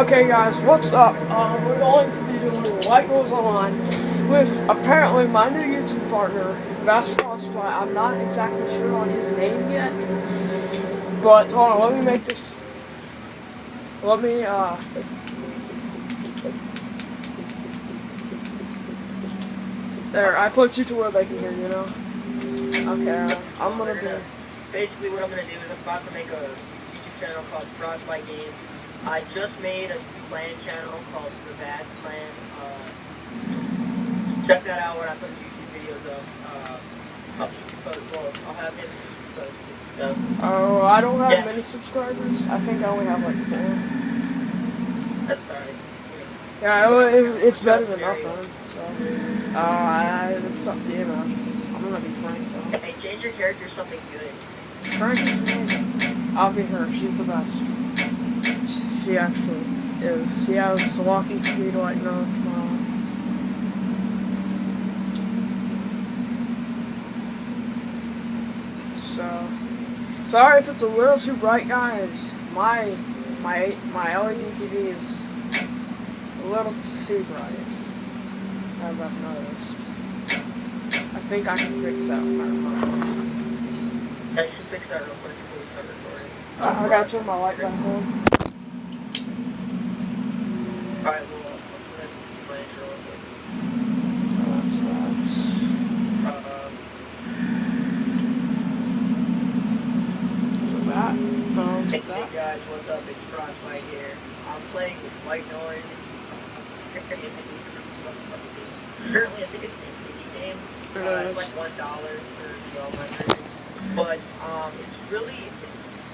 Okay guys, what's up? We're going to be doing Light Goes On with apparently my new YouTube partner, Bass Frostbite. I'm not exactly sure on his name yet, but hold on, let me make this, there, I put you to where they can hear you now. Okay, I'm gonna be... Basically what I'm gonna do is I'm about to make a YouTube channel called Frostbite Games. I just made a clan channel called The Bad Clan. Check that out when I put YouTube videos up. I'll have him post stuff. Oh, I don't have many subscribers. I think I only have like 4. That's alright. Yeah, it's better than nothing, so... it's up to you, man. I'm gonna be Frank, though. Hey, change your character to something good. Frank is amazing. I'll be her. She's the best. She actually is. She has walking speed like no tomorrow. So, sorry if it's a little too bright, guys. My LED TV is a little too bright, as I've noticed. I think I can fix that with my remote. Yeah, you should fix that real quick before we start recording. I gotta turn my light back on. Alright, we'll play real quick. That's right. So that. Hey guys, what's up? It's Frostbite here. I'm playing with White Noise. Currently, I think it's an indie game. It's like $1 for 1200. But it's really,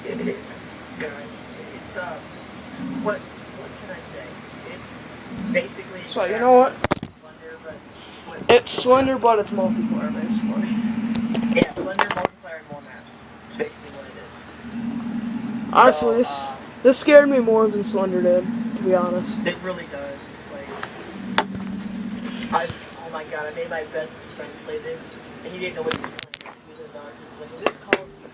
it is, guys. It's what can I say? It's basically. So you know what? Slender, but It's Slender, but it's multiplayer basically. Yeah, Slender multiplayer and more maps. It's basically what it is. Honestly, So, this scared me more than Slender did, to be honest. It really does. Oh my god, I made my best friend play this, and he didn't know what he was playing. He was in the dark. He was like, is this Call of Duty?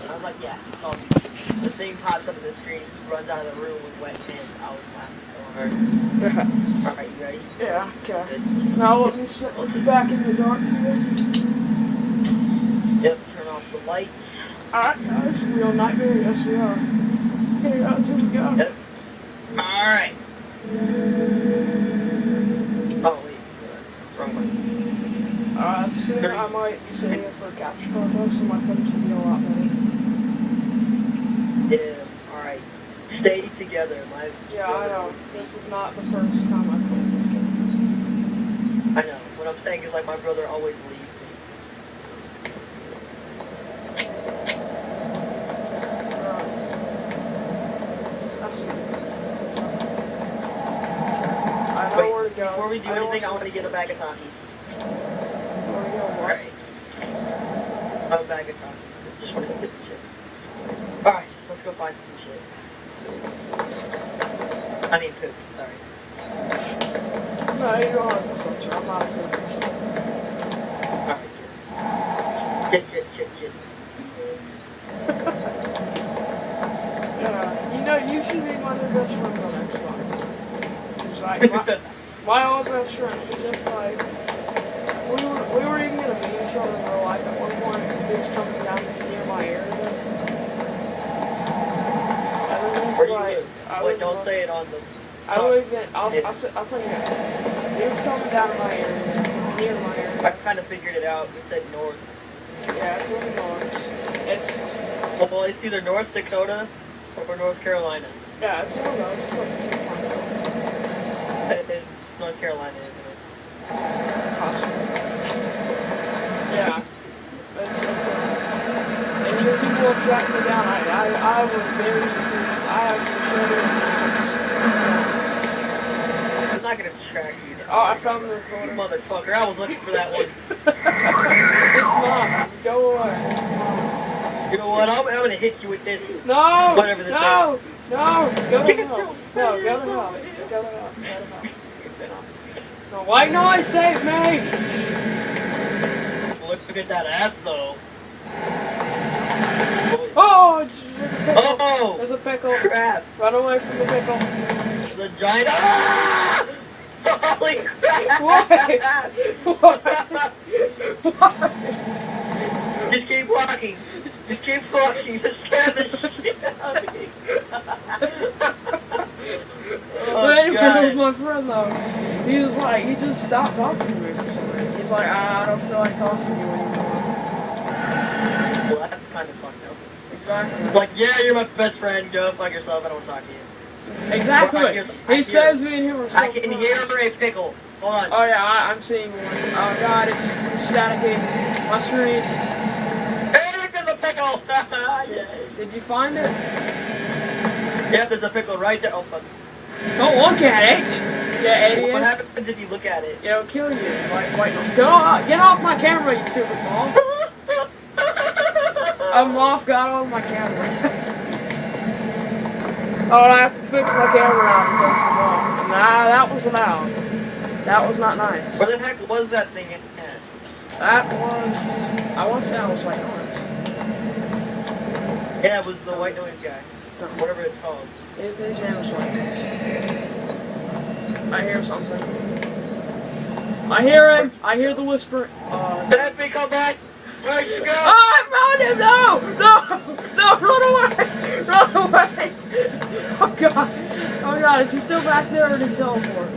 I was like, yeah, it's Call of Duty. The thing pops up on the screen, he runs out of the room with wet pants. I was laughing so hard. Yeah. Alright, you ready? Yeah, okay. Now let me sit back in the dark here. Yep, turn off the lights. Alright guys, real nightmare, yes we are. Okay guys, here we go. Yep. Alright. Oh wait, wrong one. Soon I might be saving it for a capture card though, so my footage will be a lot better. Yeah, alright. Stay together, my... Yeah, I know. This is not the first time I've played this game. I know. What I'm saying is like my brother always leaves me. That's it. Wait, where to go. Before we do anything, I want to get a bag of Takis. Where to go? What? Alright. A bag of Takis. Just want to get some shit. Alright, let's go find some shit. I mean poop, sorry. No, you don't have to censor. I'm not censoring. Alright, shit. Yeah, you know, you should be my new best friend on Xbox. It's like, my old best friend, he just like, we were even gonna meet each other in real life at one point, because he was coming down near my area. And then he's Where do like, you live? Wait, don't say it on the... I live in, I'll tell you that. He was coming down to my area, near my area. I kind of figured it out. It said north. Yeah, it's in the north. It's... Well, it's either North Dakota or North Carolina. Yeah, it's one of those. It's like It's North Carolina, isn't it? possible. Yeah. That's it. And you people will track me down. I was very easy. I have to show you I'm not gonna track you. Oh, I found the You recorder. motherfucker, I was looking for that one. It's mine. Go away. It's mine. You know what? I'm gonna hit you with this. No! Whatever this No! No! Go to hell. No, go to hell. Go to hell. No, White Noise, save me! Look at that ass, though. Holy Oh, there's a pickle. Oh! There's a pickle. Crap! Run away from the pickle. The giant. Ah! Holy crap! Why? Why? Why? Just keep walking. Just keep walking. Just scare the shit out of me. But anyway, God. it was my friend though. He was like, he just stopped talking to me for some reason. He's like, I don't feel like talking to you anymore. Well, that's kind of fucked up. Exactly. Like, yeah, you're my best friend. Go fuck yourself. I don't want to talk to you. Exactly. He says me and him are so I can hear a pickle. Hold on. Oh yeah, I'm seeing one. Oh god, it's staticky. My screen. Hey, there's a pickle! Yeah. Did you find it? Yeah, there's a pickle right there. Oh, fuck. Don't look at it! Yeah, idiot. What happens if you look at it? It'll kill you. Wait, get off my camera, you stupid ball. I'm off, got on my camera. Oh, I have to fix my camera now because the ball. Nah, that was loud. That was not nice. Where the heck was that thing at? That was... I want to say I was like honest. Yeah, it was the white noise guy. Whatever it's called. His name was white noise. I hear something. I hear him! I hear the whisper. Let me come back! Where'd you go? Oh, I found him! No! No! No! Run away! Run away! Oh god! Oh god, is he still back there or did he teleport?